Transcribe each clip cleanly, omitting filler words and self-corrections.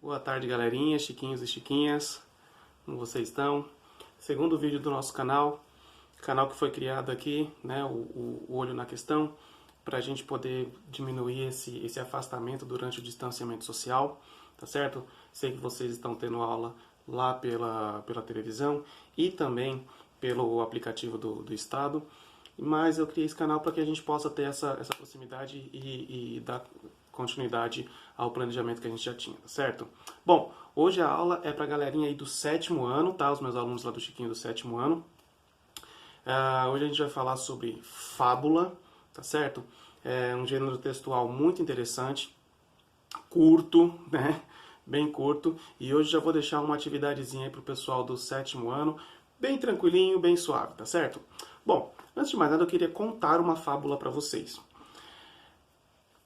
Boa tarde, galerinha, chiquinhos e chiquinhas, como vocês estão? Segundo vídeo do nosso canal que foi criado aqui, né, o Olho na Questão, para a gente poder diminuir esse afastamento durante o distanciamento social, tá certo? Sei que vocês estão tendo aula lá pela televisão e também pelo aplicativo do Estado, mas eu criei esse canal para que a gente possa ter essa proximidade e dar continuidade ao planejamento que a gente já tinha, tá certo? Bom, hoje a aula é para a galerinha aí do 7º ano, tá? Os meus alunos lá do Chiquinho do 7º ano. Hoje a gente vai falar sobre fábula, tá certo? É um gênero textual muito interessante, curto, né? Bem curto. E hoje já vou deixar uma atividadezinha aí pro pessoal do 7º ano, bem tranquilinho, bem suave, tá certo? Bom, antes de mais nada eu queria contar uma fábula para vocês.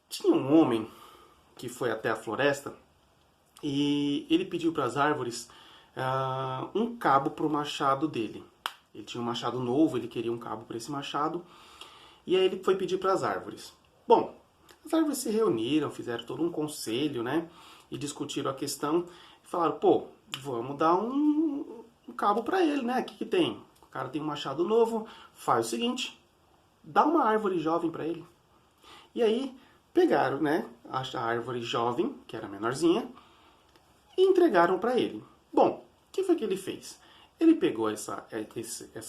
Tinha um homem que foi até a floresta e ele pediu para as árvores um cabo para o machado dele. Ele tinha um machado novo, ele queria um cabo para esse machado, e aí ele foi pedir para as árvores. Bom, as árvores se reuniram, fizeram todo um conselho, né, e discutiram a questão, e falaram, pô, vamos dar um cabo para ele, né, o que tem? O cara tem um machado novo, faz o seguinte, dá uma árvore jovem para ele. E aí pegaram, né, a árvore jovem, que era menorzinha, e entregaram para ele. Bom, o que foi que ele fez? Ele pegou essa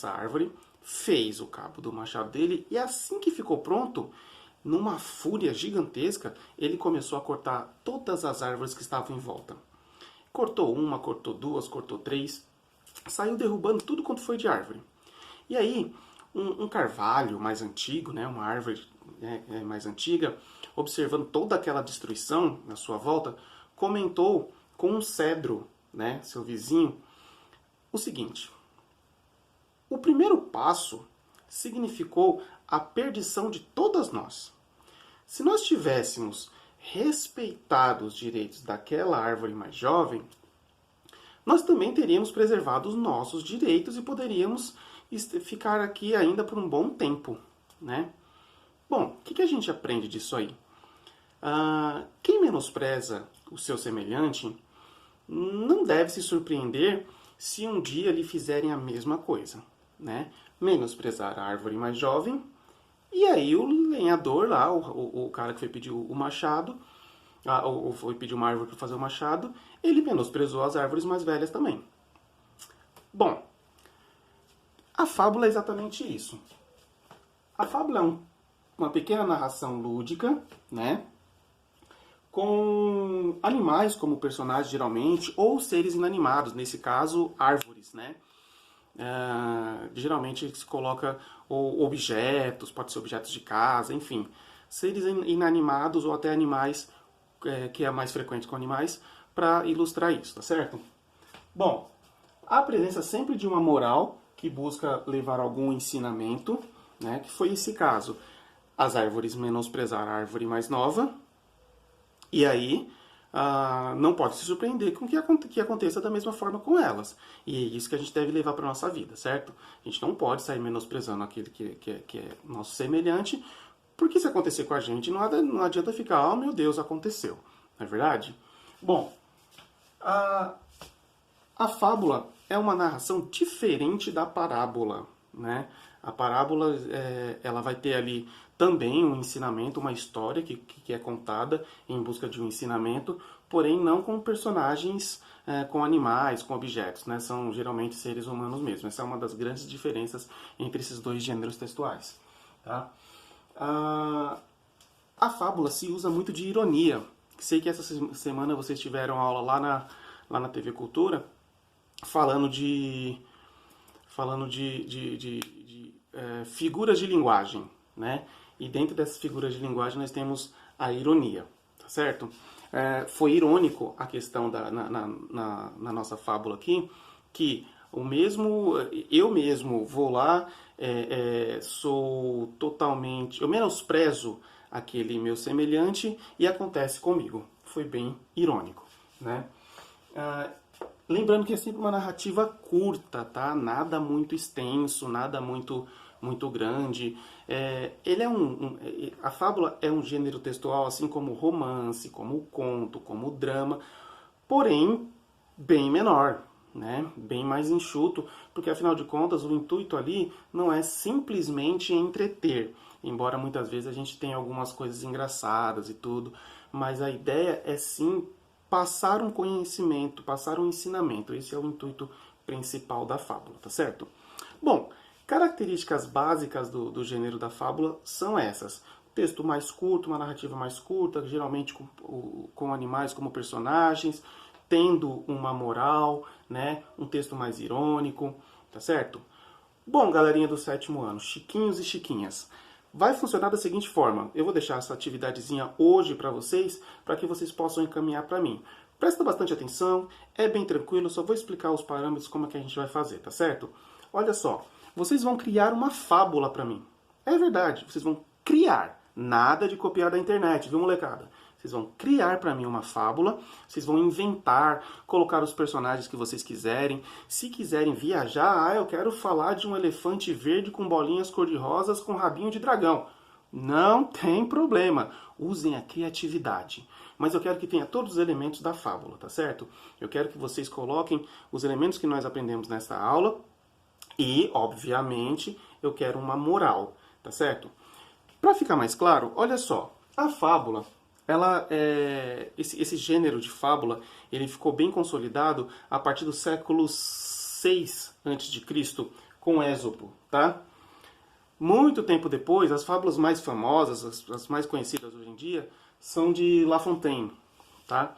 árvore, fez o cabo do machado dele, e assim que ficou pronto, numa fúria gigantesca, ele começou a cortar todas as árvores que estavam em volta. Cortou uma, cortou duas, cortou três, saiu derrubando tudo quanto foi de árvore. E aí, um carvalho mais antigo, né, uma árvore mais antiga, observando toda aquela destruição na sua volta, comentou com um cedro, né, seu vizinho, o seguinte: o primeiro passo significou a perdição de todas nós. Se nós tivéssemos respeitado os direitos daquela árvore mais jovem, nós também teríamos preservado os nossos direitos e poderíamos ficar aqui ainda por um bom tempo, né? Bom, o que a gente aprende disso aí? Quem menospreza o seu semelhante não deve se surpreender se um dia lhe fizerem a mesma coisa, né? Menosprezar a árvore mais jovem, e aí o lenhador lá, o cara que foi pedir o machado, ou foi pedir uma árvore para fazer o machado, ele menosprezou as árvores mais velhas também. Bom, a fábula é exatamente isso. A fábula é uma pequena narração lúdica, né, com animais como personagens geralmente, ou seres inanimados, nesse caso, árvores, né. Geralmente se coloca objetos, pode ser objetos de casa, enfim, seres inanimados ou até animais, que é mais frequente com animais, para ilustrar isso, tá certo? Bom, a presença sempre de uma moral que busca levar algum ensinamento, né, que foi esse caso. As árvores menosprezaram a árvore mais nova, e aí não pode se surpreender com que aconteça da mesma forma com elas. E é isso que a gente deve levar para a nossa vida, certo? A gente não pode sair menosprezando aquele que é nosso semelhante, porque se acontecer com a gente, não adianta ficar, oh meu Deus, aconteceu. Não é verdade? Bom, a fábula é uma narração diferente da parábola, né? A parábola, ela vai ter ali também um ensinamento, uma história que é contada em busca de um ensinamento, porém não com personagens, com animais, com objetos, né? São geralmente seres humanos mesmo. Essa é uma das grandes diferenças entre esses dois gêneros textuais, tá? A fábula se usa muito de ironia. Sei que essa semana vocês tiveram aula lá na TV Cultura, falando de figuras de linguagem, né? E dentro dessas figuras de linguagem nós temos a ironia, tá certo? Foi irônico a questão na nossa fábula aqui, que eu mesmo vou lá, eu menosprezo aquele meu semelhante e acontece comigo. Foi bem irônico, né? Lembrando que é sempre uma narrativa curta, tá? Nada muito extenso, nada muito grande. A fábula é um gênero textual, assim como o romance, como o conto, como o drama, porém bem menor, né? Bem mais enxuto, porque afinal de contas o intuito ali não é simplesmente entreter, embora muitas vezes a gente tenha algumas coisas engraçadas e tudo, mas a ideia é sim passar um conhecimento, passar um ensinamento. Esse é o intuito principal da fábula, tá certo? Bom, características básicas do gênero da fábula são essas. Texto mais curto, uma narrativa mais curta, geralmente com animais como personagens, tendo uma moral, né? Um texto mais irônico, tá certo? Bom, galerinha do 7º ano, chiquinhos e chiquinhas, vai funcionar da seguinte forma. Eu vou deixar essa atividadezinha hoje para vocês que vocês possam encaminhar para mim. Presta bastante atenção, é bem tranquilo, só vou explicar os parâmetros, como é que a gente vai fazer, tá certo? Olha só, vocês vão criar uma fábula para mim. É verdade, vocês vão criar. Nada de copiar da internet, viu, molecada? Vocês vão criar para mim uma fábula, vocês vão inventar, colocar os personagens que vocês quiserem. Se quiserem viajar, eu quero falar de um elefante verde com bolinhas cor-de-rosas com rabinho de dragão. Não tem problema, usem a criatividade. Mas eu quero que tenha todos os elementos da fábula, tá certo? Eu quero que vocês coloquem os elementos que nós aprendemos nesta aula e, obviamente, eu quero uma moral, tá certo? Para ficar mais claro, olha só, a fábula, esse gênero de fábula, ele ficou bem consolidado a partir do século VI a.C., com Ésopo, tá? Muito tempo depois, as fábulas mais famosas, as mais conhecidas hoje em dia, são de La Fontaine, tá?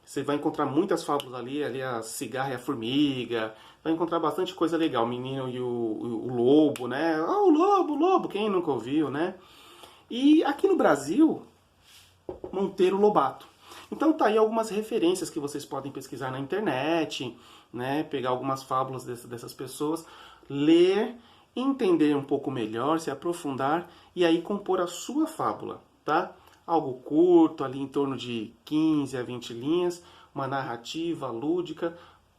Você vai encontrar muitas fábulas ali a cigarra e a formiga, vai encontrar bastante coisa legal, o menino e o lobo, né? Ah, o lobo, quem nunca ouviu, né? E aqui no Brasil, Monteiro Lobato. Então tá aí algumas referências que vocês podem pesquisar na internet, né? Pegar algumas fábulas dessas pessoas, ler, entender um pouco melhor, se aprofundar e aí compor a sua fábula, tá? Algo curto, ali em torno de 15 a 20 linhas, uma narrativa lúdica,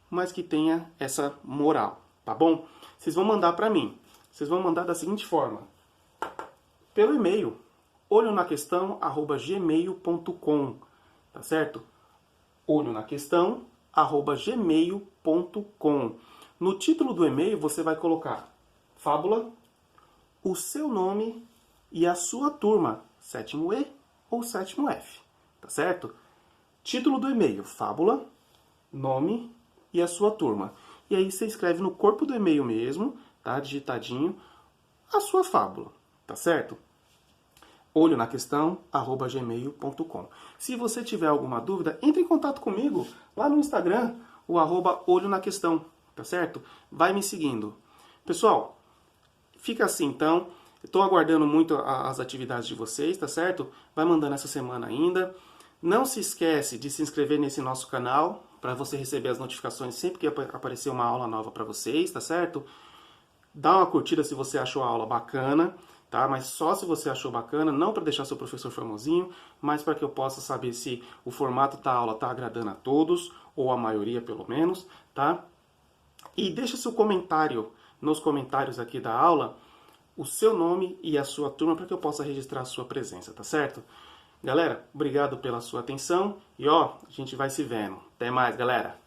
mas que tenha essa moral, tá bom? Vocês vão mandar para mim. Vocês vão mandar da seguinte forma: pelo e-mail, olhonaquestão@gmail.com, tá certo? olhonaquestão@gmail.com. No título do e-mail você vai colocar fábula, o seu nome e a sua turma, 7º E ou 7º F, tá certo? Título do e-mail, fábula, nome e a sua turma. E aí você escreve no corpo do e-mail mesmo, tá? Digitadinho, a sua fábula, tá certo? olhonaquestão@gmail.com. Se você tiver alguma dúvida, entre em contato comigo lá no Instagram, o @olhonaquestão, tá certo? Vai me seguindo. Pessoal, fica assim então. Estou aguardando muito as atividades de vocês, tá certo? Vai mandando essa semana ainda. Não se esquece de se inscrever nesse nosso canal para você receber as notificações sempre que aparecer uma aula nova para vocês, tá certo? Dá uma curtida se você achou a aula bacana, tá? Mas só se você achou bacana, não para deixar seu professor famosinho, mas para que eu possa saber se o formato da aula está agradando a todos, ou a maioria pelo menos, tá? E deixa seu comentário nos comentários aqui da aula, o seu nome e a sua turma, para que eu possa registrar a sua presença, tá certo? Galera, obrigado pela sua atenção e ó, a gente vai se vendo. Até mais, galera!